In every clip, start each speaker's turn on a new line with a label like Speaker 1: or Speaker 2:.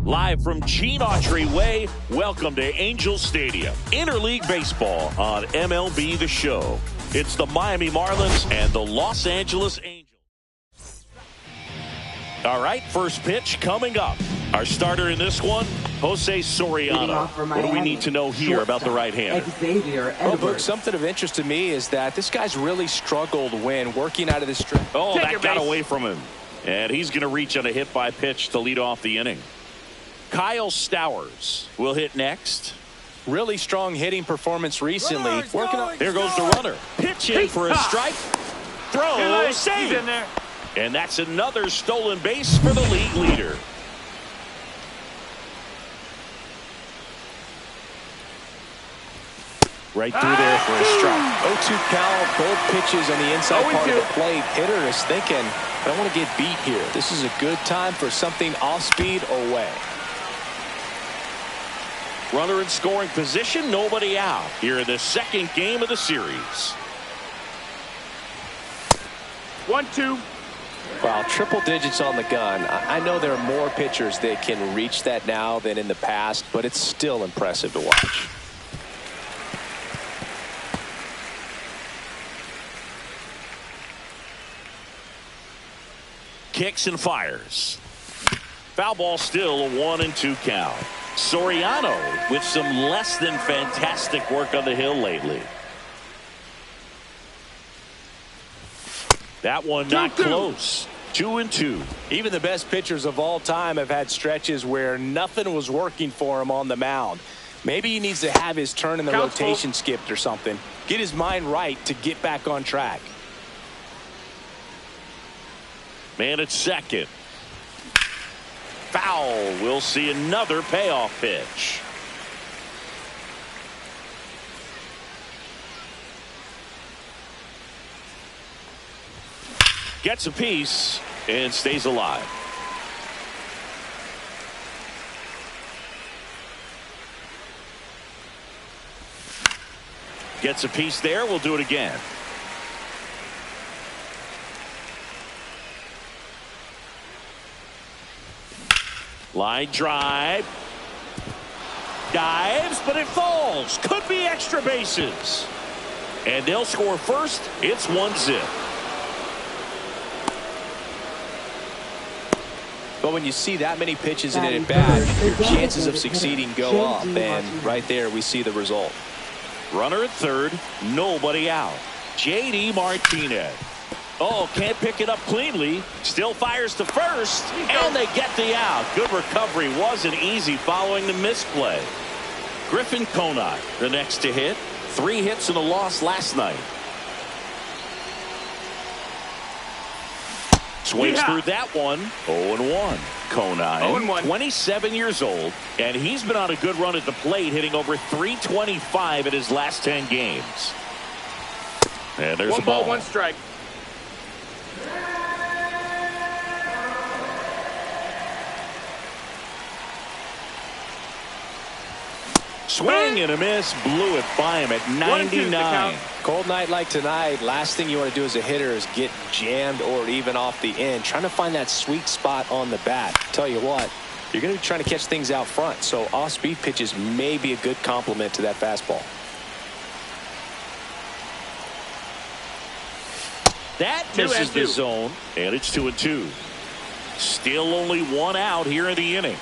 Speaker 1: Live from Gene Autry Way, welcome to Angel Stadium. Interleague Baseball on MLB The Show. It's the Miami Marlins and the Los Angeles Angels. All right, first pitch coming up. Our starter in this one, Jose Soriano. What do we need to know here about the right-hander?
Speaker 2: Well, Book, something of interest to me is that this guy's really struggled when working out of this stretch.
Speaker 1: Oh, that got away from him. And he's going to reach on a hit-by-pitch to lead off the inning. Kyle Stowers will hit next.
Speaker 2: Really strong hitting performance recently.
Speaker 1: There goes the runner. Pitch in for a strike. Throw, save. In there. And that's another stolen base for the league leader.
Speaker 2: Right through there for a strike. 0-2 count, both pitches on the inside part of the plate. Hitter is thinking, I don't want to get beat here. This is a good time for something off speed or way.
Speaker 1: Runner in scoring position, nobody out here in the second game of the series.
Speaker 3: 1-2.
Speaker 2: Wow, triple digits on the gun. I know there are more pitchers that can reach that now than in the past, but it's still impressive to watch.
Speaker 1: Kicks and fires. Foul ball, still a 1-2 count. Soriano with some less than fantastic work on the hill lately. That one not close. 2-2.
Speaker 2: Even the best pitchers of all time have had stretches where nothing was working for him on the mound. Maybe he needs to have his turn in the rotation skipped or something. Get his mind right to get back on track.
Speaker 1: Man at second. Foul. We'll see another payoff pitch. Gets a piece and stays alive. Gets a piece there. We'll do it again. Line drive. Dives, but it falls. Could be extra bases. And they'll score first. It's 1-0.
Speaker 2: But when you see that many pitches in it at bat, your chances of succeeding go up. And right there, we see the result.
Speaker 1: Runner at third. Nobody out. J.D. Martinez. Oh, can't pick it up cleanly. Still fires to first, and they get the out. Good recovery. Wasn't easy following the misplay. Griffin Conine, the next to hit. 3 hits and a loss last night. Swings through that one. 0-1. Conine, 27 years old, and he's been on a good run at the plate, hitting over .325 in his last 10 games. And there's a ball.
Speaker 3: 1 strike.
Speaker 1: Swing and a miss, blew it by him at 99.
Speaker 2: Cold night like tonight, last thing you want to do as a hitter is get jammed or even off the end. Trying to find that sweet spot on the bat. Tell you what, you're going to be trying to catch things out front, so off-speed pitches may be a good complement to that fastball.
Speaker 1: That misses the zone, and it's 2-2. Still only 1 out here in the inning.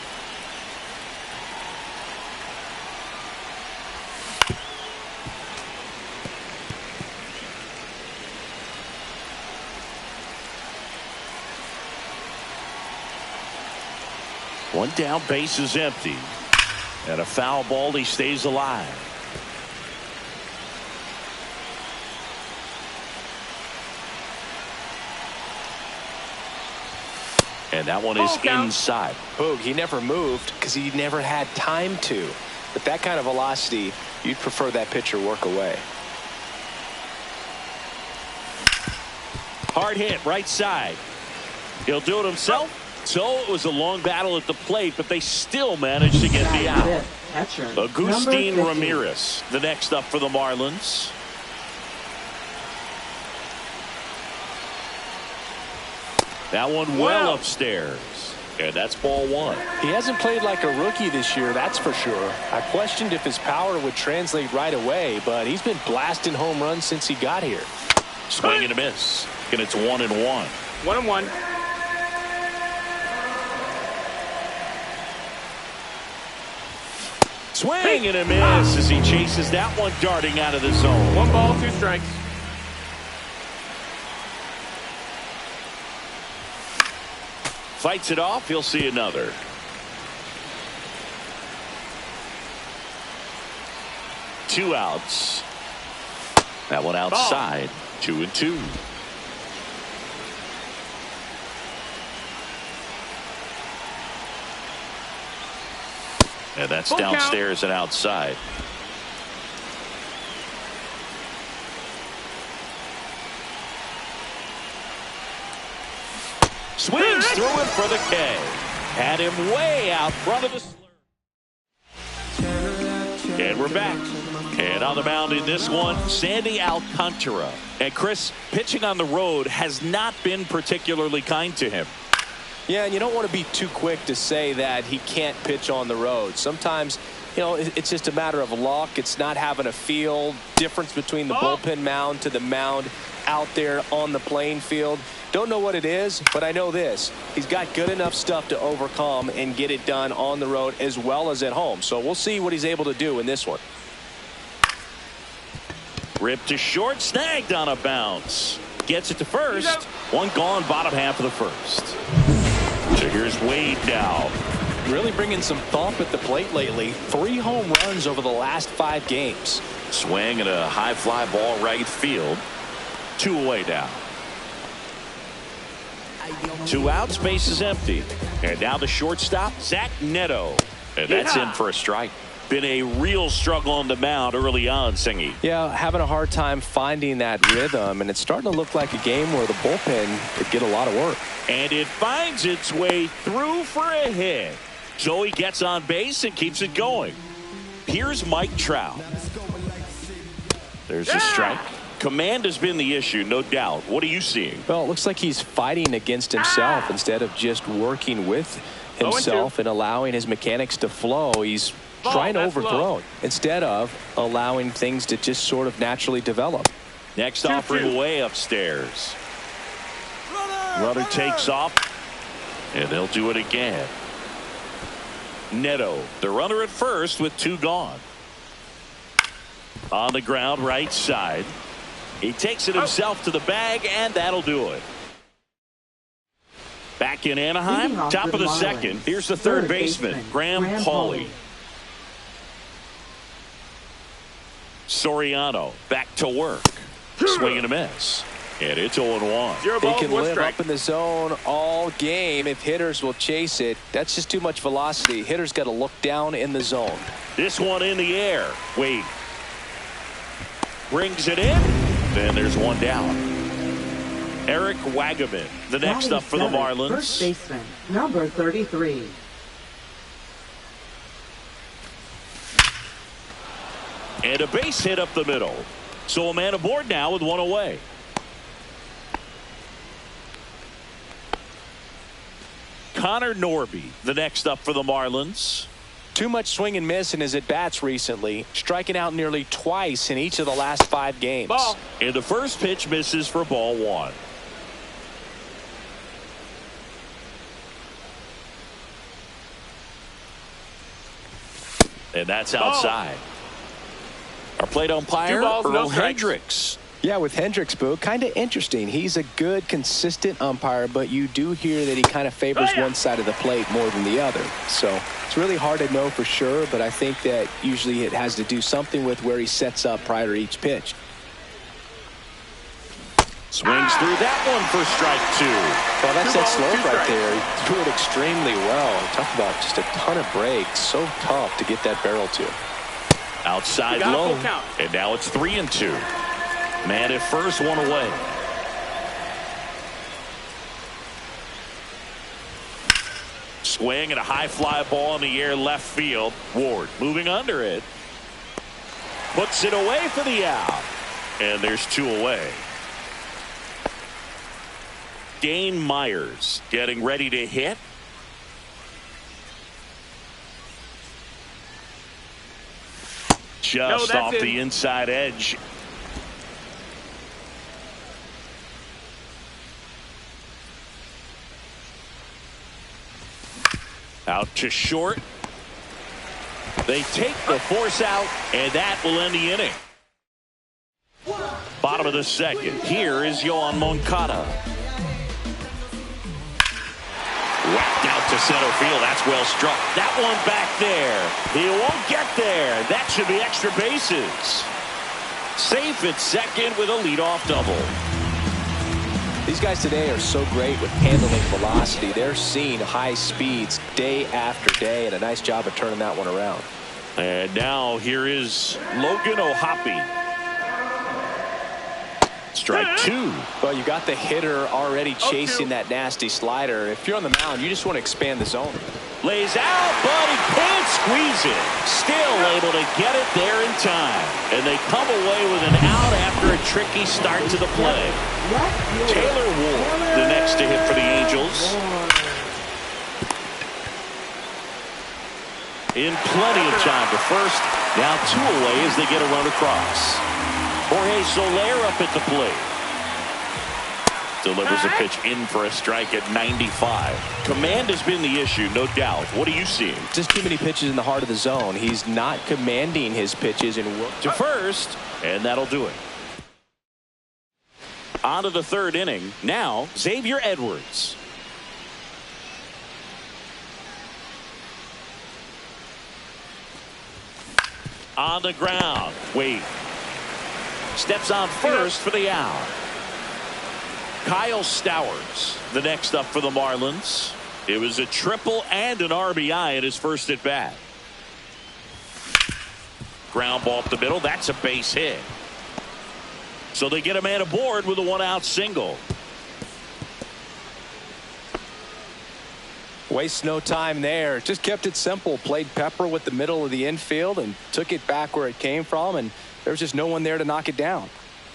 Speaker 1: One down, base is empty. And a foul ball, he stays alive. And that one is inside.
Speaker 2: Boog, he never moved because he never had time to. But that kind of velocity, you'd prefer that pitcher work away.
Speaker 1: Hard hit, right side. He'll do it himself. So it was a long battle at the plate, but they still managed to get the out. Agustin Ramirez, the next up for the Marlins. That one well upstairs. And that's ball one.
Speaker 2: He hasn't played like a rookie this year, that's for sure. I questioned if his power would translate right away, but he's been blasting home runs since he got here.
Speaker 1: Swing and a miss. And it's 1-1.
Speaker 3: 1-1.
Speaker 1: Swing and a miss as he chases that one darting out of the zone.
Speaker 3: 1 ball, 2 strikes.
Speaker 1: Fights it off. He'll see another. Two outs. That one outside. 2-2. And that's downstairs and outside. Swings through it for the K. Had him way out front of the slur. And we're back. And on the mound in this one, Sandy Alcantara. And Chris, pitching on the road has not been particularly kind to him.
Speaker 2: Yeah, and you don't want to be too quick to say that he can't pitch on the road. Sometimes, you know, it's just a matter of luck. It's not having a feel. Difference between the bullpen mound to the mound out there on the playing field. Don't know what it is, but I know this. He's got good enough stuff to overcome and get it done on the road as well as at home. So we'll see what he's able to do in this one.
Speaker 1: Ripped to short, snagged on a bounce. Gets it to first. One gone, bottom half of the first. So here's Wade now.
Speaker 2: Really bringing some thump at the plate lately. 3 home runs over the last 5 games.
Speaker 1: Swing and a high fly ball right field. 2 away now. 2 outs, base is empty. And now the shortstop, Zach Neto. And that's in for a strike. Been a real struggle on the mound early on, Singy.
Speaker 2: Yeah, having a hard time finding that rhythm, and it's starting to look like a game where the bullpen could get a lot of work.
Speaker 1: And it finds its way through for a hit. So he gets on base and keeps it going. Here's Mike Trout. There's a strike. Command has been the issue, no doubt. What are you seeing?
Speaker 2: Well, it looks like he's fighting against himself instead of just working with himself and allowing his mechanics to flow. He's trying to overthrow instead of allowing things to just sort of naturally develop.
Speaker 1: Next offering way upstairs. Runner takes off, and they'll do it again. Neto, the runner at first with 2 gone. On the ground, right side. He takes it himself to the bag, and that'll do it. Back in Anaheim, top of the second. Here's the third baseman, Graham Pauley. Soriano back to work. Swing and a miss. And it's 0-1.
Speaker 2: He can live up in the zone all game if hitters will chase it. That's just too much velocity. Hitters got to look down in the zone.
Speaker 1: This one in the air. Wade brings it in. Then there's one down. Eric Wagaman, the next up for the Marlins.
Speaker 4: First baseman, number 33.
Speaker 1: And a base hit up the middle. So a man aboard now with 1 away. Connor Norby, the next up for the Marlins.
Speaker 2: Too much swing and miss in his at-bats recently, striking out nearly twice in each of the last 5 games.
Speaker 3: Ball.
Speaker 1: And the first pitch misses for ball 1. And that's outside. Our plate umpire, Earl Hendricks.
Speaker 2: Yeah, with Hendricks, Boo, kind of interesting. He's a good, consistent umpire, but you do hear that he kind of favors one side of the plate more than the other. So it's really hard to know for sure, but I think that usually it has to do something with where he sets up prior to each pitch.
Speaker 1: Swings through that one for strike 2.
Speaker 2: Well, that's that slope right there. He threw it extremely well. Talk about just a ton of breaks. So tough to get that barrel to.
Speaker 1: Outside low. And now it's 3-2. Man at first, 1 away. Swing and a high fly ball in the air left field. Ward moving under it. Puts it away for the out. And there's 2 away. Dane Myers getting ready to hit. Just off the inside edge. Out to short. They take the force out, and that will end the inning. Bottom of the second. Here is Yoan Moncada. Whacked out to center field. That's well struck. That one back there. He won't get there. That should be extra bases. Safe at second with a leadoff double.
Speaker 2: These guys today are so great with handling velocity. They're seeing high speeds day after day, and a nice job of turning that one around.
Speaker 1: And now here is Logan O'Hoppe. Strike two.
Speaker 2: Well, you got the hitter already chasing that nasty slider. If you're on the mound, you just want to expand the zone.
Speaker 1: Lays out, but he can't squeeze it. Still able to get it there in time. And they come away with an out after a tricky start to the play. Taylor Ward, the next to hit for the Angels. In plenty of time to first. Now 2 away as they get a run across. Jorge Soler up at the plate. Delivers a pitch in for a strike at 95. Command has been the issue, no doubt. What are you seeing?
Speaker 2: Just too many pitches in the heart of the zone. He's not commanding his pitches and
Speaker 1: to first, and that'll do it. On to the third inning. Now, Xavier Edwards. On the ground. Wade steps on first for the out. Kyle Stowers, the next up for the Marlins. It was a triple and an RBI at his first at bat. Ground ball up the middle. That's a base hit. So they get a man aboard with a 1-out single.
Speaker 2: Waste no time there. Just kept it simple. Played pepper with the middle of the infield and took it back where it came from, and there's just no one there to knock it down.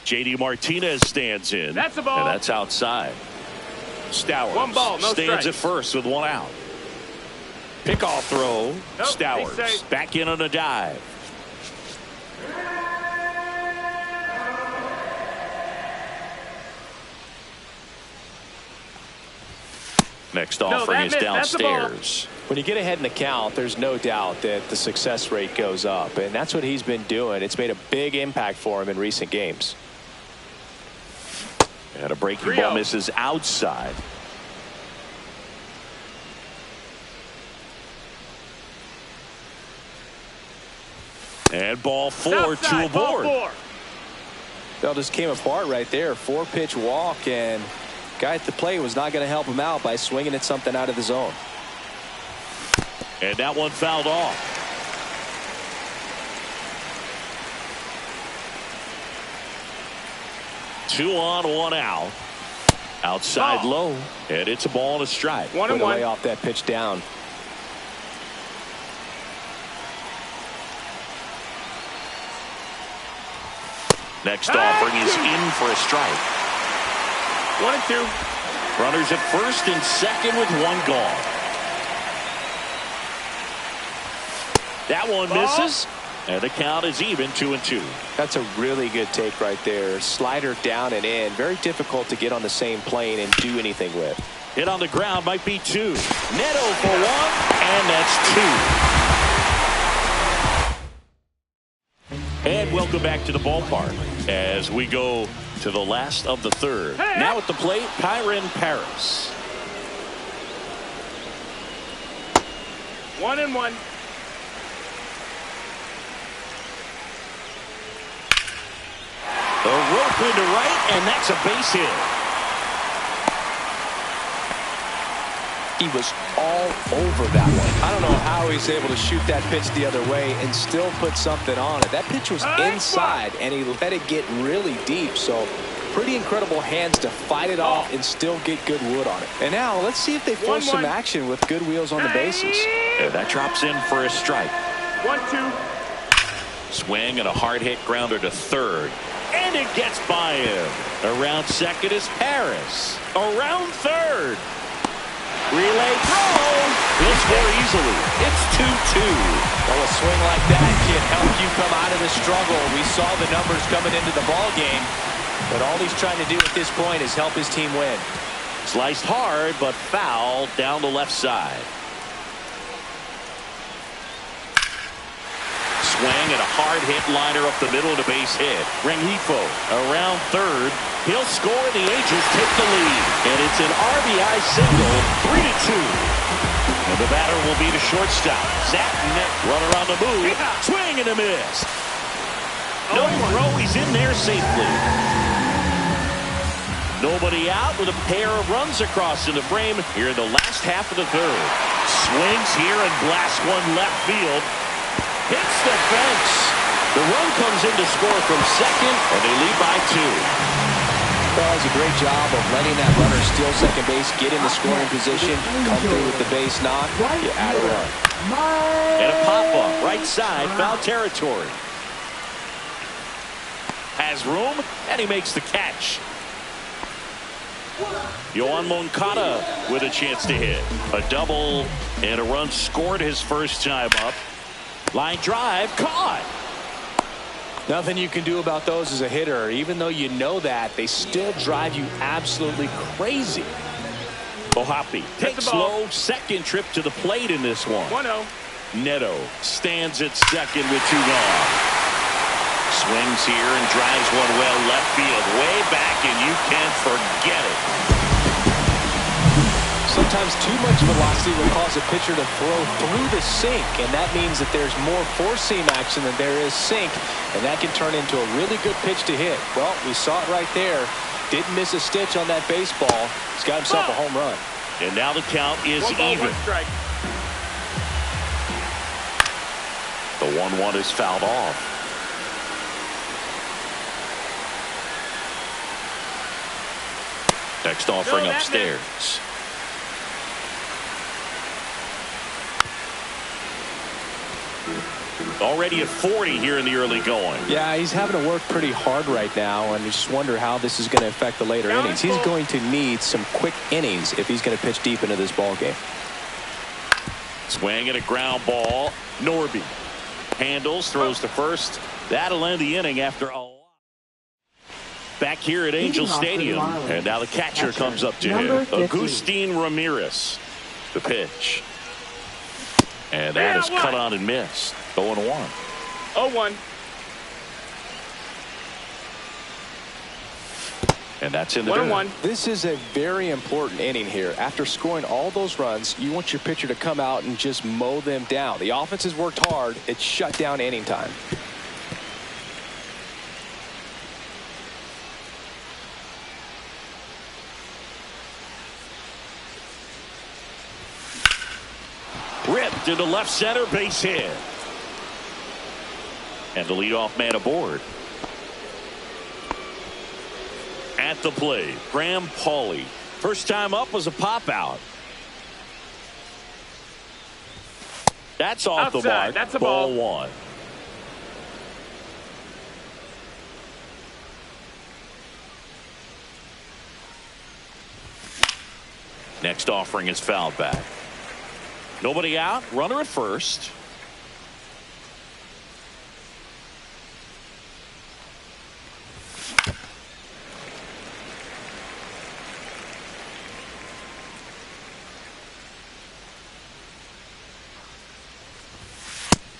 Speaker 1: JD Martinez stands in.
Speaker 3: That's a ball.
Speaker 1: And that's outside. Stowers
Speaker 3: 1 ball, no
Speaker 1: stands
Speaker 3: strike.
Speaker 1: at first with 1 out. Pickoff throw.
Speaker 3: Nope,
Speaker 1: Stowers back in on a dive. Next offering is downstairs.
Speaker 2: When you get ahead in the count, there's no doubt that the success rate goes up, and that's what he's been doing. It's made a big impact for him in recent games.
Speaker 1: And a breaking ball misses outside. And ball 4, 2 aboard.
Speaker 2: That just came apart right there. 4-pitch walk, and guy at the plate was not going to help him out by swinging at something out of the zone.
Speaker 1: And that one fouled off. Two on, 1 out. Outside low. And it's a ball and a strike.
Speaker 3: 1-1.
Speaker 2: Way off that pitch down.
Speaker 1: Next offering is in for a strike.
Speaker 3: 1-2.
Speaker 1: Runners at first and second with 1 gone. That one misses, and the count is even 2-2.
Speaker 2: That's a really good take right there. Slider down and in. Very difficult to get on the same plane and do anything with.
Speaker 1: Hit on the ground might be 2. Neto for 1, and that's 2. And welcome back to the ballpark as we go to the last of the third. Now at the plate, Kyren Paris.
Speaker 3: 1-1.
Speaker 1: The rope into right, and that's a base hit.
Speaker 2: He was all over that one. I don't know how he's able to shoot that pitch the other way and still put something on it. That pitch was inside, and he let it get really deep. So pretty incredible hands to fight it off and still get good wood on it. And now let's see if they force some action with good wheels on the bases.
Speaker 1: And that drops in for a strike.
Speaker 3: 1-2.
Speaker 1: Swing and a hard hit grounder to third. And it gets by him. Around second is Paris. Around third. Relay throw. He'll score easily. It's 2-2.
Speaker 2: Well, a swing like that can help you come out of the struggle. We saw the numbers coming into the ball game, but all he's trying to do at this point is help his team win.
Speaker 1: Sliced hard, but foul down the left side. Swing and a hard hit liner up the middle to base hit. Rengifo around third. He'll score. The Angels take the lead. And it's an RBI single, 3-2. And the batter will be the shortstop. Zatton, runner on the move. Swing and a miss. No throw. He's in there safely. Nobody out with a pair of runs across in the frame here in the last half of the third. Swings here and blasts one left field. Hits the fence. The run comes in to score from second, and they lead by 2.
Speaker 2: Does a great job of letting that runner steal second base, get in the scoring position, come through with the base knock, you add a run.
Speaker 1: And a pop-up, right side, foul territory. Has room, and he makes the catch. Yohan Moncada with a chance to hit. A double and a run scored his first time up. Line drive, caught.
Speaker 2: Nothing you can do about those as a hitter. Even though you know that, they still drive you absolutely crazy.
Speaker 1: Ohapi takes slow second trip to the plate in this one.
Speaker 3: 1-0.
Speaker 1: Neto stands at second with 2 gone. Swings here and drives one well left field. Way back, and you can't forget it.
Speaker 2: Sometimes too much velocity will cause a pitcher to throw through the sink, and that means that there's more four-seam action than there is sink, and that can turn into a really good pitch to hit. Well, we saw it right there. Didn't miss a stitch on that baseball. He's got himself a home run.
Speaker 1: And now the count is even.
Speaker 3: 1 strike.
Speaker 1: The 1-1 is fouled off. Next offering upstairs. Already at 40 here in the early going.
Speaker 2: Yeah, he's having to work pretty hard right now, and you just wonder how this is going to affect the later innings. He's going to need some quick innings if he's going to pitch deep into this ball game.
Speaker 1: Swing and a ground ball. Norby handles, throws to first. That'll end the inning after a lot. Back here at Angel Stadium, and now the catcher comes up to him. Agustin Ramirez, the pitch. And that is cut on and missed. 0-1.
Speaker 3: 0-1.
Speaker 1: And that's in the dirt.
Speaker 3: 1-1.
Speaker 2: This is a very important inning here. After scoring all those runs, you want your pitcher to come out and just mow them down. The offense has worked hard. It's shut down inning time.
Speaker 1: Ripped into left center, base hit. And the leadoff man aboard. At the plate, Graham Pauley. First time up was a pop out. That's off
Speaker 3: Outside.
Speaker 1: the mark.
Speaker 3: That's a ball.
Speaker 1: 1. Next offering is fouled back. Nobody out. Runner at first.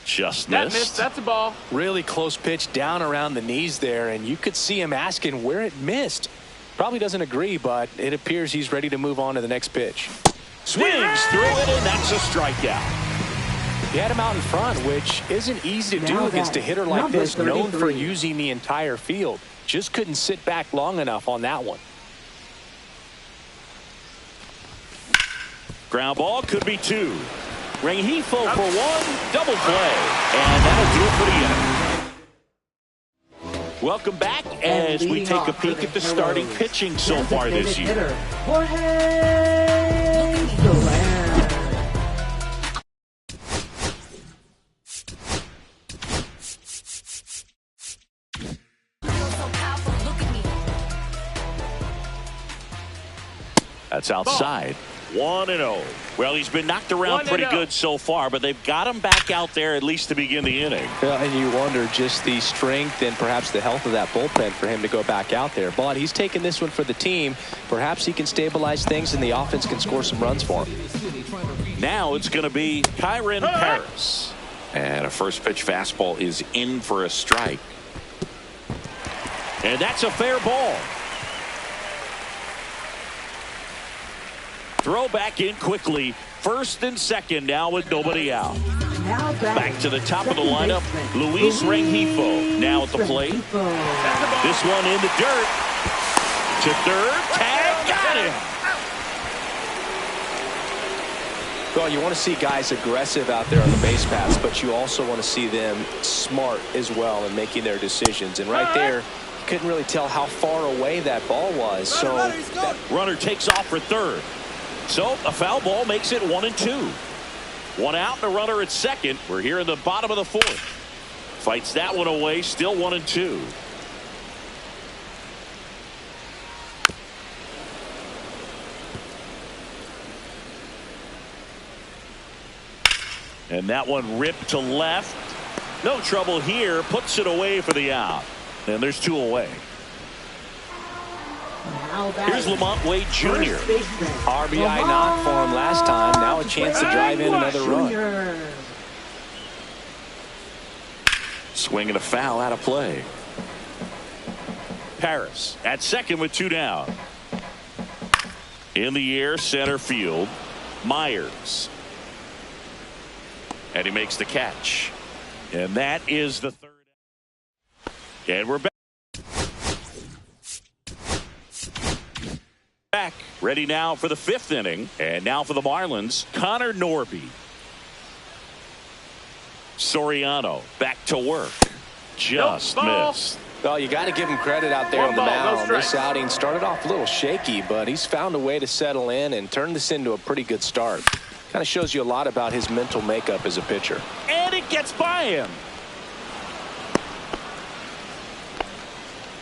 Speaker 1: Just missed.
Speaker 3: That's a ball.
Speaker 2: Really close pitch down around the knees there, and you could see him asking where it missed. Probably doesn't agree, but it appears he's ready to move on to the next pitch.
Speaker 1: Swings through it, and that's a strikeout.
Speaker 2: He had him out in front, which isn't easy to do against a hitter like this, known for using the entire field. Just couldn't sit back long enough on that one.
Speaker 1: Ground ball could be 2. Rengifo for 1, double play, and that'll do it for the inning. Welcome back as we take a peek at the starting pitching so far this year. That's outside. 1-0. Well, he's been knocked around pretty good so far, but they've got him back out there at least to begin the inning.
Speaker 2: Yeah, and you wonder just the strength and perhaps the health of that bullpen for him to go back out there. But he's taking this one for the team. Perhaps he can stabilize things and the offense can score some runs for him.
Speaker 1: Now it's going to be Kyron Paris. And a first pitch fastball is in for a strike. And that's a fair ball. Throw back in quickly. First and second now with nobody out. Back to the top of the lineup. Luis Rengifo now at the plate. This one in the dirt. To third. Tag. Got him.
Speaker 2: Well, you want to see guys aggressive out there on the base paths, but you also want to see them smart as well in making their decisions. And right there, you couldn't really tell how far away that ball was. So that
Speaker 1: runner takes off for third. So a foul ball makes it 1-2. One out, the runner at second. We're here in the bottom of the fourth. Fights that one away, still 1-2. And that one ripped to left. No trouble here. Puts it away for the out. And there's two away. Here's Lamont Wade Jr.
Speaker 2: RBI knock for him last time. Now a chance to drive in another run.
Speaker 1: Swinging a foul out of play. Paris at second with two down. In the air, center field. Myers. And he makes the catch. And that is the third. And we're back. Ready now for the fifth inning. And now for the Marlins, Connor Norby. Soriano back to work. Just missed.
Speaker 2: Well, you got to give him credit out there on the mound. This outing started off a little shaky, but he's found a way to settle in and turn this into a pretty good start. Kind of shows you a lot about his mental makeup as a pitcher.
Speaker 1: And it gets by him.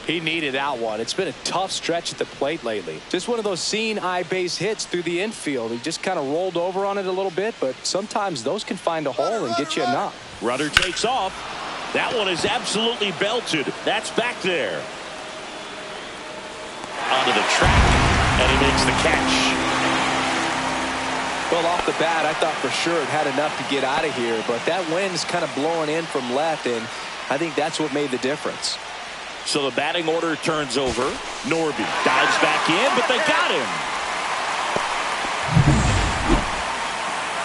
Speaker 2: He needed that one. It's been a tough stretch at the plate lately. Just one of those seeing eye base hits through the infield. He just kind of rolled over on it a little bit, but sometimes those can find a hole and get you a knock.
Speaker 1: Runner takes off. That one is absolutely belted. That's back there. Onto the track, and he makes the catch.
Speaker 2: Well, off the bat, I thought for sure it had enough to get out of here, but that wind's kind of blowing in from left, and I think that's what made the difference.
Speaker 1: So the batting order turns over. Norby dives back in, but they got him.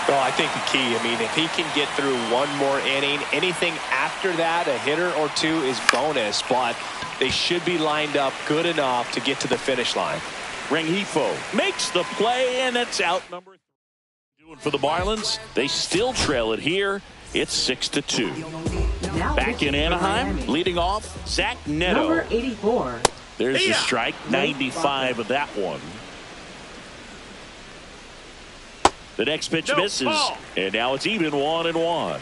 Speaker 2: Well, I think the key, I mean, if he can get through one more inning, anything after that, a hitter or two is bonus, but they should be lined up good enough to get to the finish line.
Speaker 1: Rengifo makes the play, and it's out number 3. Doing for the Marlins, they still trail it here. It's 6-2. Back in Anaheim, leading off, Zach Neto.
Speaker 4: Number 84.
Speaker 1: There's the strike, 95 of that one. The next pitch misses, and now it's even 1-1.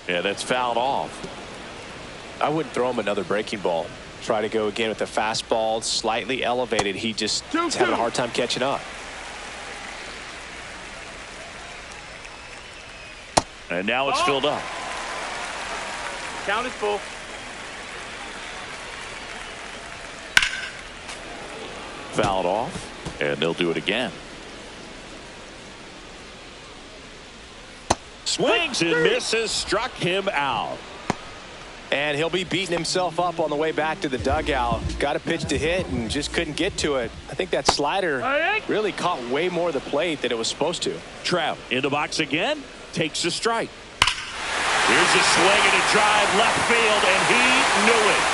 Speaker 1: Yeah, that's fouled off.
Speaker 2: I wouldn't throw him another breaking ball. Try to go again with the fastball, slightly elevated. He just is having a hard time catching up.
Speaker 1: And now it's filled up.
Speaker 3: Count is full.
Speaker 1: Fouled off, and they'll do it again. Swings and misses, struck him out.
Speaker 2: And he'll be beating himself up on the way back to the dugout. Got a pitch to hit and just couldn't get to it. I think that slider really caught way more of the plate than it was supposed to.
Speaker 1: Trout in the box again, takes a strike. Here's a swing and a drive left field, and he knew it.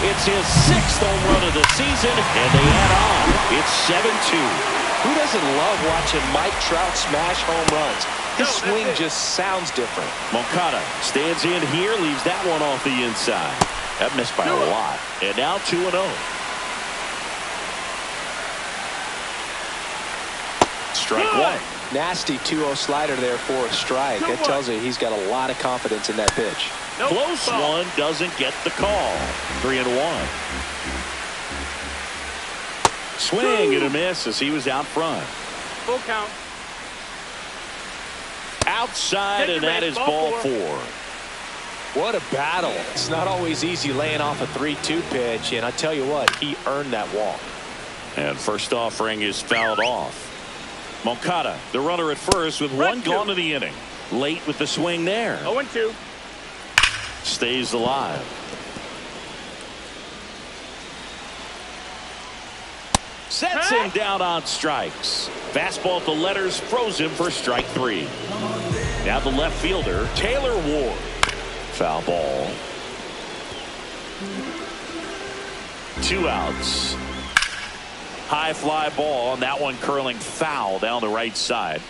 Speaker 1: It's his 6th home run of the season, and they add on. It's 7-2.
Speaker 2: Who doesn't love watching Mike Trout smash home runs? His swing just sounds different.
Speaker 1: Moncada stands in here, leaves that one off the inside. That missed by a lot. And now 2-0. Strike one.
Speaker 2: Nasty 2-0 slider there for a strike. That tells you he's got a lot of confidence in that pitch.
Speaker 3: Nope.
Speaker 1: Close
Speaker 3: Ball.
Speaker 1: one, doesn't get the call. 3-1. Swing and a miss as he was out front.
Speaker 3: Full count.
Speaker 1: Outside, and that is ball 4.
Speaker 2: What a battle. It's not always easy laying off a 3-2 pitch, and I tell you what, he earned that walk.
Speaker 1: And first offering is fouled off. Moncada, the runner at first with one gone in the inning. Late with the swing there.
Speaker 3: 0-2.
Speaker 1: Stays alive. Sets him down on strikes. Fastball at the letters froze him for strike 3. Now the left fielder, Taylor Ward. Foul ball. 2 outs. High fly ball, and that one curling foul down the right side.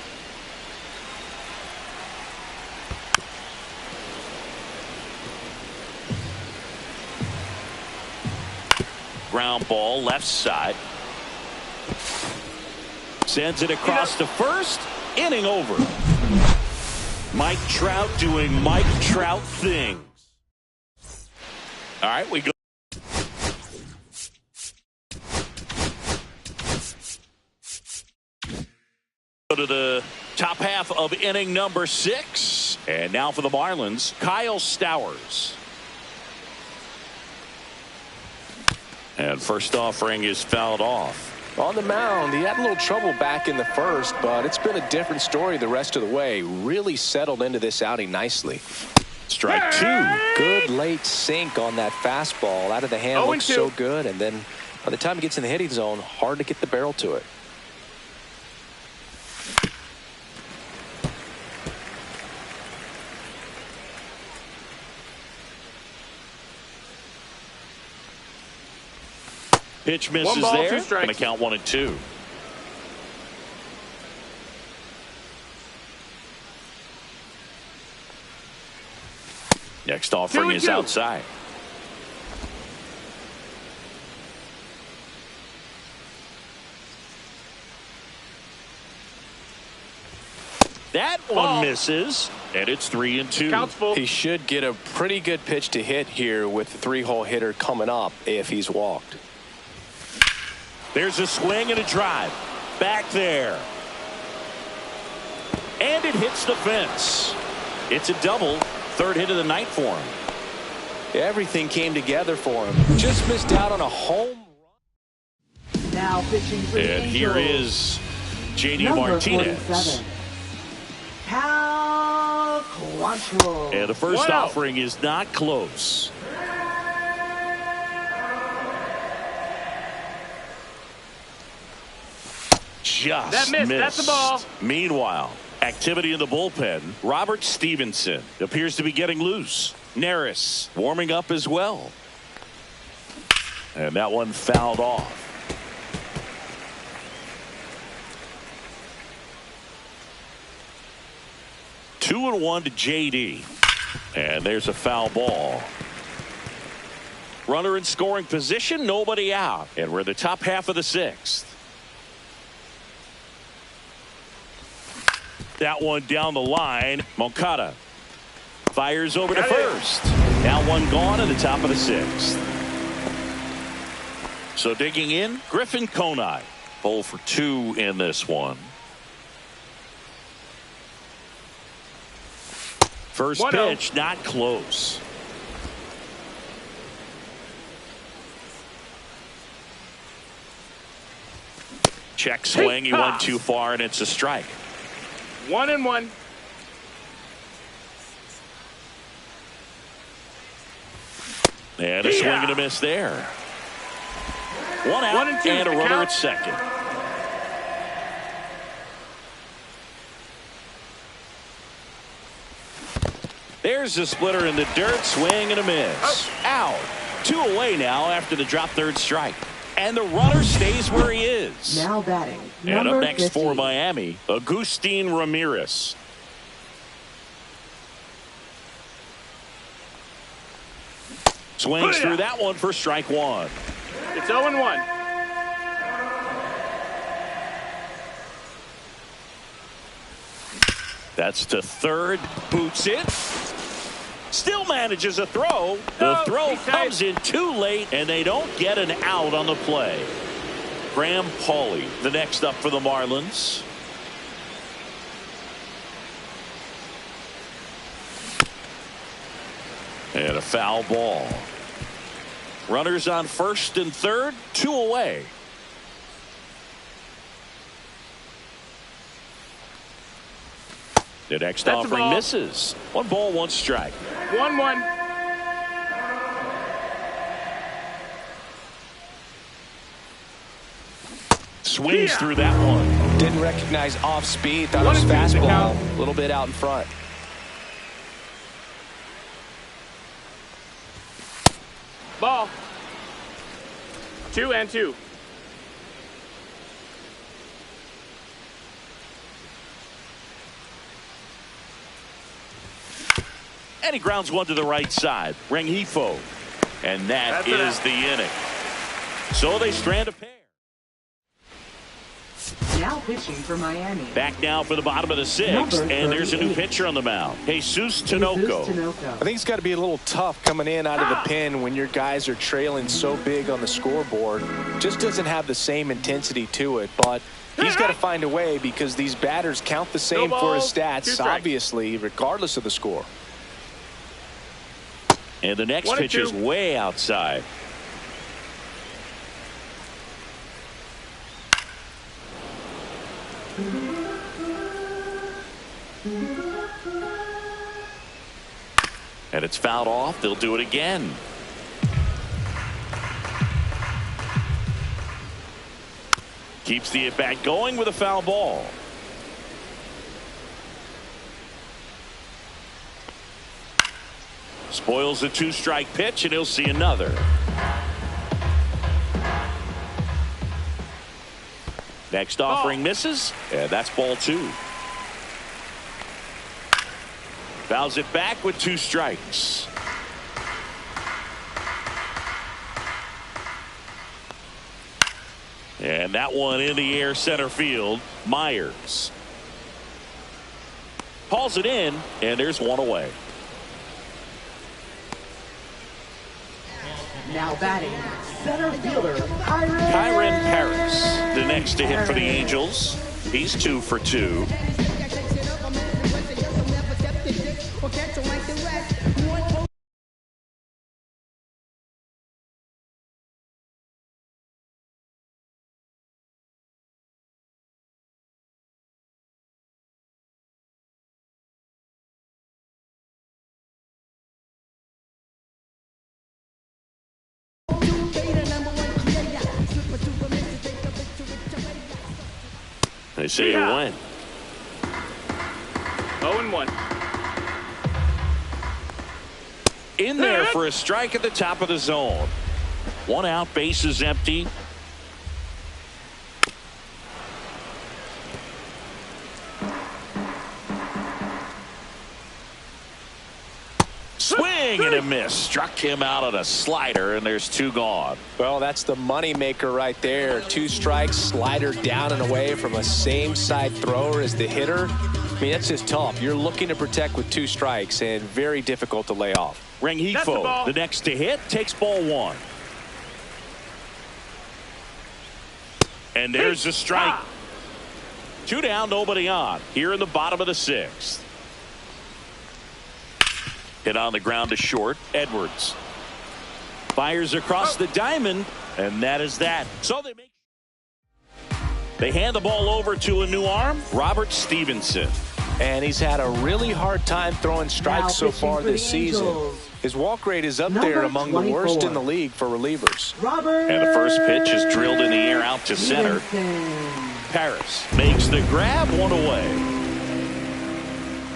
Speaker 1: Ground ball left side. Sends it across to first. Inning over. Mike Trout doing Mike Trout things. All right, we go to the top half of inning number 6. And now for the Marlins, Kyle Stowers. And first offering is fouled off.
Speaker 2: On the mound, he had a little trouble back in the first, but it's been a different story the rest of the way. Really settled into this outing nicely.
Speaker 1: Strike 2.
Speaker 2: Good late sink on that fastball. Out of the hand, looks
Speaker 3: 0-2.
Speaker 2: so good. And then by the time it gets in the hitting zone, hard to get the barrel to it.
Speaker 1: Pitch misses
Speaker 3: 1 ball,
Speaker 1: there.
Speaker 3: 2 strikes.
Speaker 1: Going to count 1-2. Next offering is
Speaker 3: 2-2.
Speaker 1: outside. That one
Speaker 3: Ball.
Speaker 1: misses, and it's 3-2.
Speaker 3: Counts full.
Speaker 2: He should get a pretty good pitch to hit here with the 3-hole hitter coming up if he's walked.
Speaker 1: There's a swing and a drive. Back there. And it hits the fence. It's a double. 3rd hit of the night for him.
Speaker 2: Everything came together for him. Just missed out on a home run.
Speaker 4: Now pitching for the
Speaker 1: And here
Speaker 4: Angels,
Speaker 1: is J.D.
Speaker 4: number
Speaker 1: Martinez.
Speaker 4: 47, Cal Quantrill.
Speaker 1: And the first
Speaker 3: 1 out.
Speaker 1: offering is not close. Just
Speaker 3: That missed.
Speaker 1: missed.
Speaker 3: That's the ball.
Speaker 1: Meanwhile, activity in the bullpen. Robert Stevenson appears to be getting loose. Neris warming up as well. And that one fouled off. Two and 1 to J.D. And there's a foul ball. Runner in scoring position, nobody out. And we're in the top half of the 6th. That one down the line. Moncada fires over to first. Now one gone in the top of the 6th. So digging in, Griffin Conine. 0 for 2 in this one. First
Speaker 3: 1-0.
Speaker 1: pitch, not close. Check swing. He went too far, and it's a strike.
Speaker 3: 1-1.
Speaker 1: And a swing and a miss there. 1 out
Speaker 3: 1 and 2
Speaker 1: and a
Speaker 3: to
Speaker 1: runner
Speaker 3: count.
Speaker 1: at second. There's the splitter in the dirt. Swing and a miss. Out. 2 away now after the drop 3rd strike. And the runner stays where he is.
Speaker 4: Now batting,
Speaker 1: And
Speaker 4: number
Speaker 1: up next
Speaker 4: 50,
Speaker 1: for Miami, Agustin Ramirez. Swings through that one for strike 1.
Speaker 3: It's 0-1.
Speaker 1: That's to third. Boots it. Still manages a throw. The throw comes in too late, and they don't get an out on the play. Graham Pauley, the next up for the Marlins. And a foul ball. Runners on first and third, 2 away. The next offering misses. 1 ball, 1 strike.
Speaker 3: 1-1.
Speaker 1: Swings through that one.
Speaker 2: Didn't recognize off speed. Thought it was fastball. A little bit out in front.
Speaker 3: Ball. 2-2.
Speaker 1: And he grounds one to the right side. Rengifo. And that is the inning. So they strand a pair.
Speaker 4: Now pitching for Miami.
Speaker 1: Back now for the bottom of the 6th. And there's a new pitcher on the mound. Jesus Tinoco.
Speaker 2: I think it's got to be a little tough coming in out of the pen when your guys are trailing so big on the scoreboard. Just doesn't have the same intensity to it. But he's got to find a way because these batters count the same for his stats, obviously, regardless of the score.
Speaker 1: And the next pitch is way outside. And it's fouled off. They'll do it again. Keeps the at-bat going with a foul ball. Spoils the 2-strike pitch, and he'll see another. Next offering misses, and that's ball 2. Fouls it back with 2 strikes. And that one in the air center field. Myers hauls it in, and there's 1 away.
Speaker 4: Now batting, center fielder
Speaker 1: Kyren Paris, the next to hit for the Angels. He's 2 for 2. They say you win.
Speaker 3: 0-1.
Speaker 1: In there for a strike at the top of the zone. 1 out, bases empty. Swing and a miss. Struck him out on a slider, and there's 2 gone.
Speaker 2: Well, that's the money maker right there. 2 strikes, slider down and away from a same side thrower as the hitter. I mean, that's just tough. You're looking to protect with 2 strikes and very difficult to lay off.
Speaker 1: Rengifo, the next to hit, takes ball 1. And there's a strike. 2 down, nobody on. Here in the bottom of the 6th. Hit on the ground to short. Edwards fires across the diamond, and that is that. So they hand the ball over to a new arm, Robert Stevenson.
Speaker 2: And he's had a really hard time throwing strikes so far this season. His walk rate is up there among the worst in the league for relievers.
Speaker 1: And the first pitch is drilled in the air out to center. Paris makes the grab, 1 away.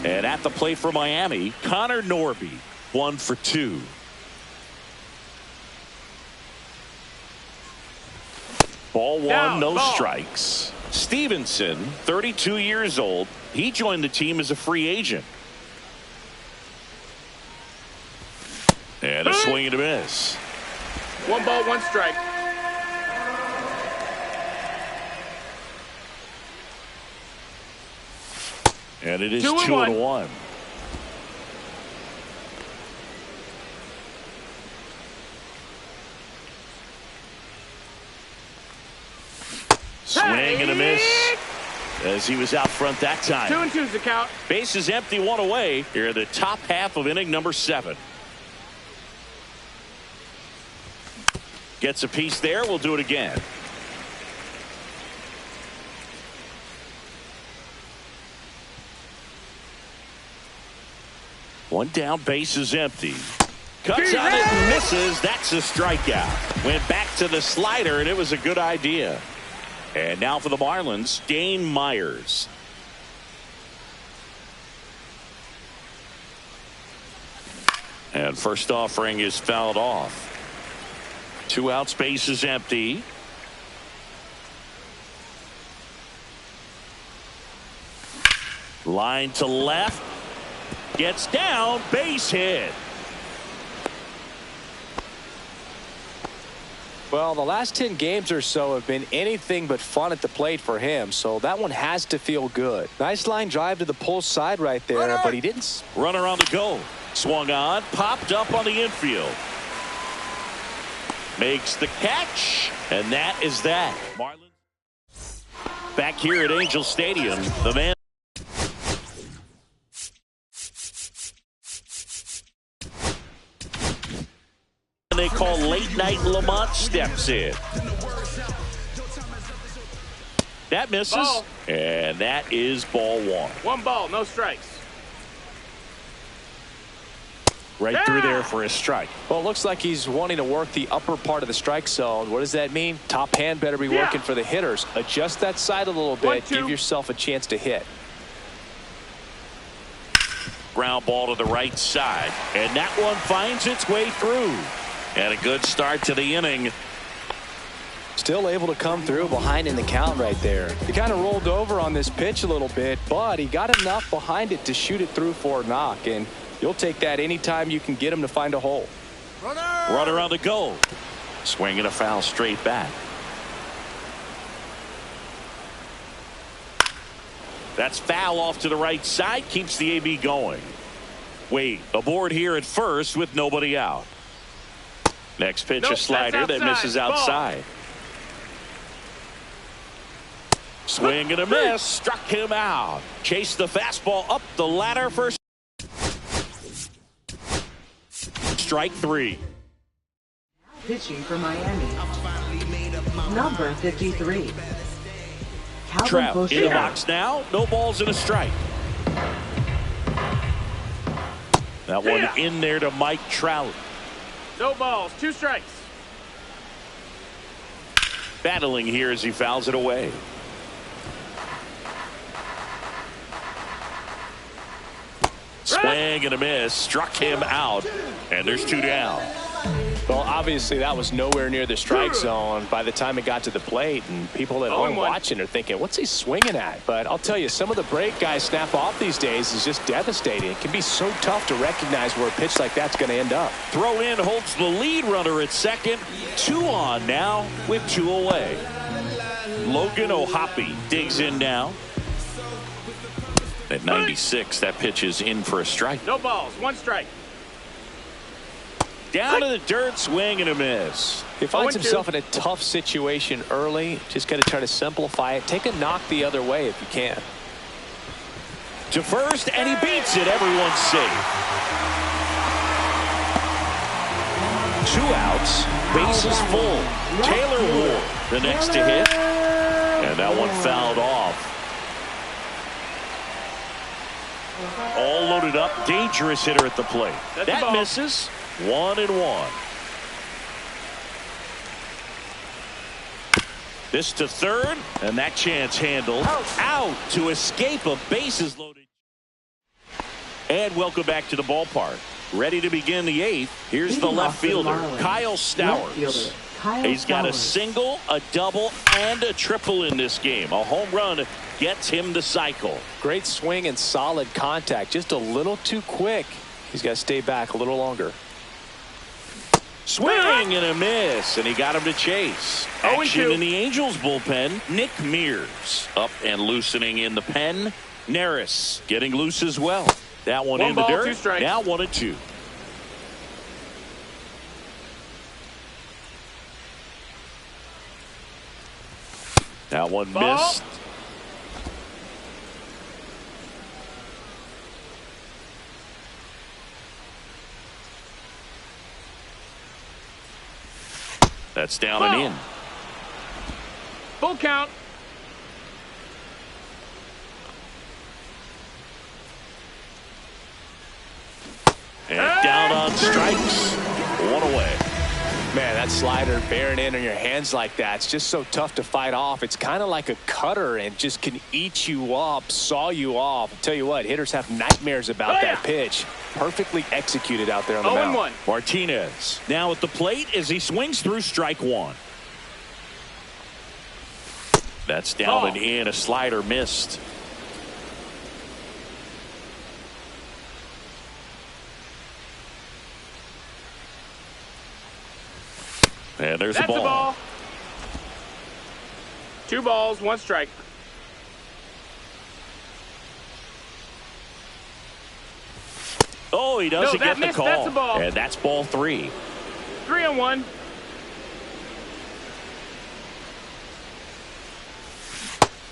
Speaker 1: And at the plate for Miami, Connor Norby, 1 for 2. Ball 1, no strikes. Stevenson, 32 years old. He joined the team as a free agent. And a swing and a miss.
Speaker 3: 1 ball, 1 strike.
Speaker 1: And it is 2-1. Swing and a miss as he was out front that time.
Speaker 3: 2 and 2's the count.
Speaker 1: Bases empty, one away. Here in the top half of inning number 7. Gets a piece there. We'll do it again. One down, bases empty. Cuts on it and misses. That's a strikeout. Went back to the slider, and it was a good idea. And now for the Marlins, Dane Myers. And first offering is fouled off. 2 outs, bases empty. Line to left. Gets down, base hit.
Speaker 2: Well, the last 10 games or so have been anything but fun at the plate for him, so that one has to feel good. Nice line drive to the pull side right there, but he didn't.
Speaker 1: Runner on the go. Swung on, popped up on the infield. Makes the catch, and that is that. Marlins back here at Angel Stadium. The man they call late night Lamont steps in. That misses.
Speaker 3: Ball.
Speaker 1: And that is ball 1.
Speaker 3: 1 ball, no strikes.
Speaker 1: Right through there for a strike.
Speaker 2: Well, it looks like he's wanting to work the upper part of the strike zone. What does that mean? Top hand better be working for the hitters. Adjust that side a little bit.
Speaker 3: 1, 2.
Speaker 2: Give yourself a chance to hit.
Speaker 1: Ground ball to the right side. And that one finds its way through. And a good start to the inning.
Speaker 2: Still able to come through behind in the count right there. He kind of rolled over on this pitch a little bit, but he got enough behind it to shoot it through for a knock. And you'll take that anytime you can get him to find a hole.
Speaker 1: Runner on the go. Swinging a foul straight back. That's foul off to the right side. Keeps the AB going. Wade aboard here at first with nobody out. Next pitch, a slider that misses outside. Swing and a miss. Struck him out. Chased the fastball up the ladder for strike 3.
Speaker 4: Pitching for Miami. Number 53. Calvin
Speaker 1: Trout
Speaker 4: Bush.
Speaker 1: in the box now. No balls and a strike. That one in there to Mike Trout.
Speaker 3: No balls, 2 strikes.
Speaker 1: Battling here as he fouls it away. Swing and a miss. Struck him out. And there's 2 down.
Speaker 2: Well, obviously that was nowhere near the strike zone by the time it got to the plate, and people at home watching are thinking, what's he swinging at? But I'll tell you, some of the break guys snap off these days is just devastating. It can be so tough to recognize where a pitch like that's going to end up.
Speaker 1: Throw in holds the lead runner at second. 2 on now with 2 away. Logan O'Hoppe digs in now. At 96, that pitch is in for a strike.
Speaker 3: No balls, 1 strike.
Speaker 1: Down to the dirt, swing and a miss.
Speaker 2: He finds himself in a tough situation early. Just got to try to simplify it. Take a knock the other way if you can.
Speaker 1: To first, and he beats it. Everyone's safe. 2 outs, bases full. Taylor Ward, the next to hit. And that one fouled off. All loaded up, dangerous hitter at the plate. That misses. 1-1. This to third, and that chance handled. Out to escape a bases loaded. And welcome back to the ballpark. Ready to begin the 8th. Here's the left fielder, Kyle Stowers. He's got a single, a double, and a triple in this game. A home run gets him the cycle.
Speaker 2: Great swing and solid contact. Just a little too quick. He's got to stay back a little longer.
Speaker 1: Swing and a miss, and he got him to chase. Action in the Angels bullpen. Nick Mears up and loosening in the pen. Neris getting loose as well. That one in the dirt.
Speaker 3: 2 strikes.
Speaker 1: Now 1-2. That one
Speaker 3: Ball.
Speaker 1: missed. That's down and in.
Speaker 3: Full count.
Speaker 1: And down on strikes. One away.
Speaker 2: Man, that slider bearing in on your hands like that, it's just so tough to fight off. It's kind of like a cutter and just can eat you up, saw you off. I'll tell you what, hitters have nightmares about that pitch. Perfectly executed out there on the mound.
Speaker 3: 0-1.
Speaker 1: Martinez now at the plate as he swings through strike one. That's down and in. A slider missed. And there's
Speaker 3: That's
Speaker 1: a ball.
Speaker 3: A ball. 2 balls, 1 strike.
Speaker 1: Oh, he doesn't get the
Speaker 3: missed.
Speaker 1: call.
Speaker 3: That's a ball.
Speaker 1: And that's ball 3.
Speaker 3: 3-1.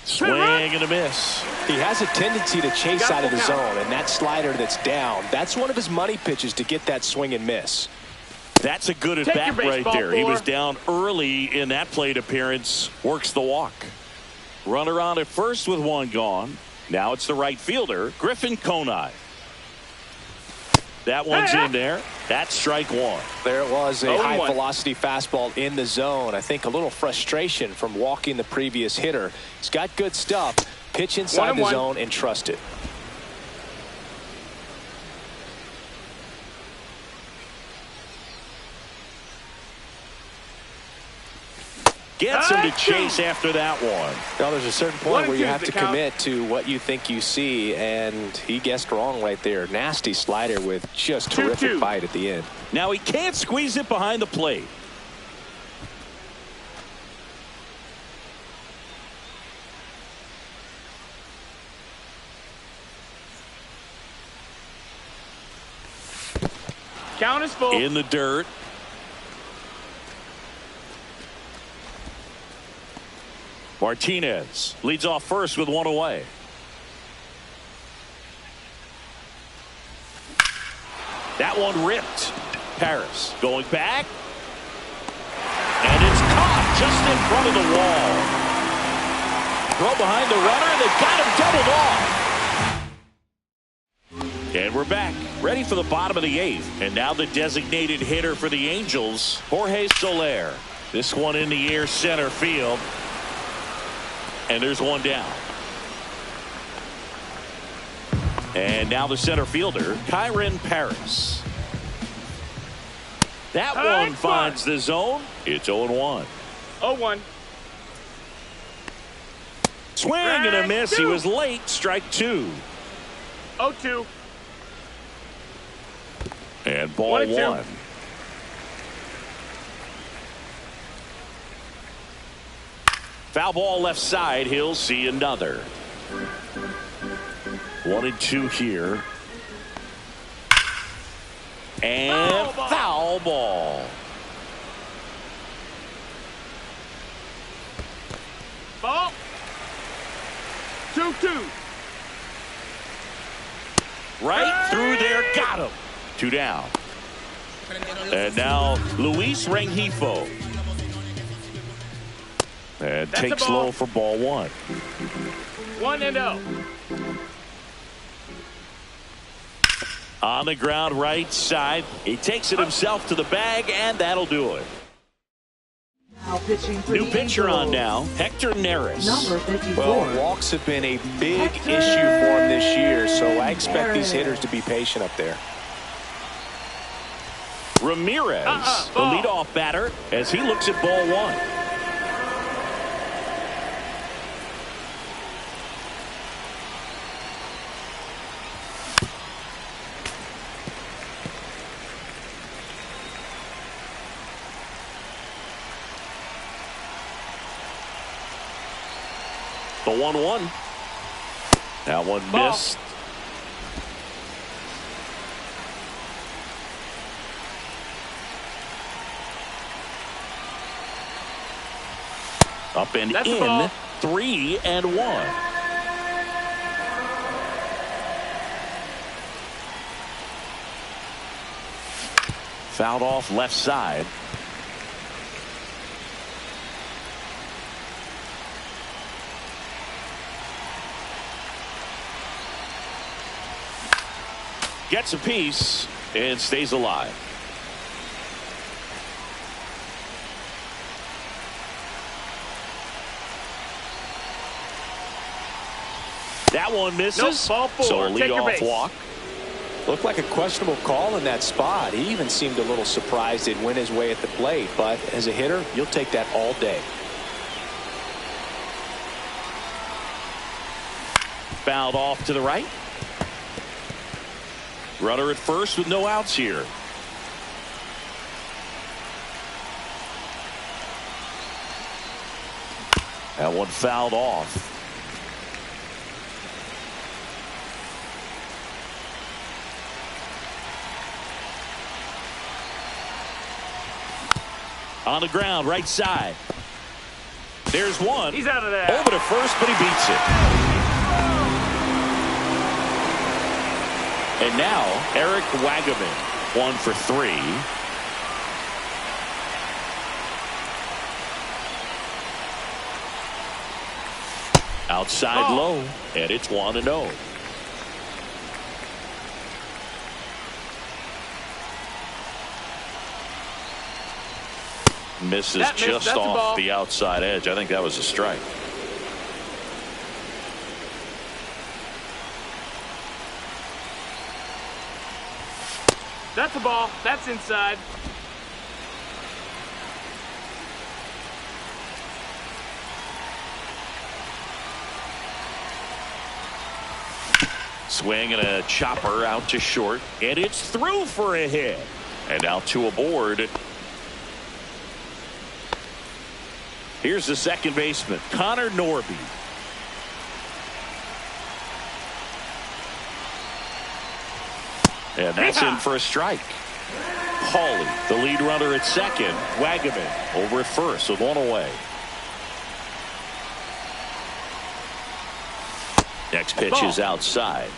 Speaker 1: Swing and a miss.
Speaker 2: He has a tendency to chase
Speaker 3: Got
Speaker 2: out of the
Speaker 3: the
Speaker 2: zone, and that slider that's down, that's one of his money pitches to get that swing and miss.
Speaker 1: That's a good at
Speaker 3: Take
Speaker 1: bat
Speaker 3: your
Speaker 1: right
Speaker 3: baseball
Speaker 1: there. He
Speaker 3: floor.
Speaker 1: was down early in that plate appearance. Works the walk. Runner on at first with 1 gone. Now it's the right fielder, Griffin Conine. That one's in there. That's strike 1.
Speaker 2: There it was, a
Speaker 3: 0-1.
Speaker 2: high velocity fastball in the zone. I think a little frustration from walking the previous hitter. He's got good stuff. Pitch inside the
Speaker 3: 1-1.
Speaker 2: zone and trust it.
Speaker 1: Gets him to chase after that one.
Speaker 2: Now, there's a certain point where you
Speaker 3: 1-2
Speaker 2: have
Speaker 3: is
Speaker 2: to
Speaker 3: the count.
Speaker 2: commit to what you think you see, and he guessed wrong right there. Nasty slider with just terrific
Speaker 3: 2-2.
Speaker 2: bite at the end.
Speaker 1: Now he can't squeeze it behind the plate.
Speaker 3: Count is full.
Speaker 1: In the dirt. Martinez leads off first with 1 away. That one ripped. Paris going back. And it's caught just in front of the wall. Throw behind the runner. They got him doubled off. And we're back. Ready for the bottom of the 8th. And now the designated hitter for the Angels, Jorge Soler. This one in the air center field. And there's one down. And now the center fielder, Kyron Paris. That one finds the zone. It's 0-1.
Speaker 3: 0-1.
Speaker 1: Swing and a miss. He was late. Strike 2.
Speaker 3: 0-2.
Speaker 1: And ball
Speaker 3: 1-2.
Speaker 1: 1. Foul ball left side. He'll see another. 1-2 here. And foul ball.
Speaker 3: Ball. 2-2.
Speaker 1: Right through there. Got him. 2 down. And now Luis Rengifo. And
Speaker 3: That's
Speaker 1: takes
Speaker 3: a ball.
Speaker 1: low for ball 1.
Speaker 3: 1-0.
Speaker 1: On the ground right side. He takes it himself to the bag, and that'll do it.
Speaker 4: Now pitching for
Speaker 1: New
Speaker 4: the
Speaker 1: pitcher on
Speaker 4: Angels.
Speaker 1: now, Hector Neris.
Speaker 4: Number 54.
Speaker 2: Well, walks have been a big
Speaker 4: Hector
Speaker 2: issue for him this year, so I expect these hitters to be patient up there.
Speaker 1: Ramirez, the
Speaker 3: ball.
Speaker 1: leadoff batter, as he looks at ball 1. The 1-1. That one
Speaker 3: Ball.
Speaker 1: missed. Up and
Speaker 3: That's a
Speaker 1: in.
Speaker 3: ball.
Speaker 1: 3-1. Fouled off left side. Gets a piece and stays alive. That one misses.
Speaker 3: Nope, ball four.
Speaker 1: So a
Speaker 3: Take your
Speaker 1: leadoff
Speaker 3: base.
Speaker 1: walk.
Speaker 2: Looked like a questionable call in that spot. He even seemed a little surprised it went his way at the plate. But as a hitter, you'll take that all day.
Speaker 1: Fouled off to the right. Runner at first with no outs here. That one fouled off. On the ground, right side. There's one.
Speaker 3: He's out of there.
Speaker 1: Over to first, but he beats it. And now, Eric Wagaman, 1 for 3. Outside low, and it's 1-0. Misses just off the outside edge. I think that was a strike.
Speaker 3: That's a ball. That's inside.
Speaker 1: Swing and a chopper out to short, and it's through for a hit. And now 2 aboard. Here's the second baseman, Connor Norby. And that's in for a strike. Hawley, the lead runner at second. Wagaman over at first with 1 away. Next pitch is outside.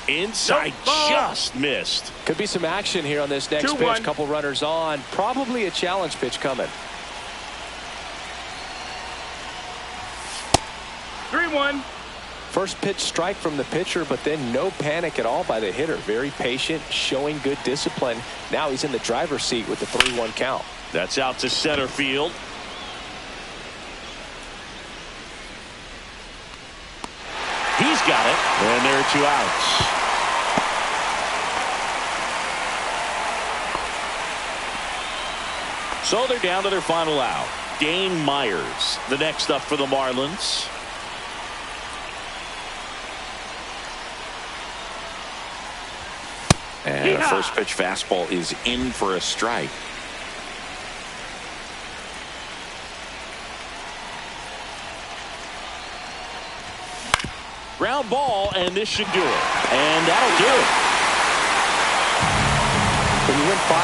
Speaker 1: Inside, just missed.
Speaker 2: Could be some action here on this next
Speaker 3: 2-1.
Speaker 2: pitch. Couple runners on. Probably a challenge pitch coming.
Speaker 3: 3-1.
Speaker 2: First pitch strike from the pitcher, but then no panic at all by the hitter. Very patient, showing good discipline. Now he's in the driver's seat with the 3-1 count.
Speaker 1: That's out to center field. He's got it. And there are 2 outs. So they're down to their final out. Dane Myers, the next up for the Marlins. And a first pitch fastball is in for a strike. Ground ball, and this should do it. And that'll do it.
Speaker 2: When you win 5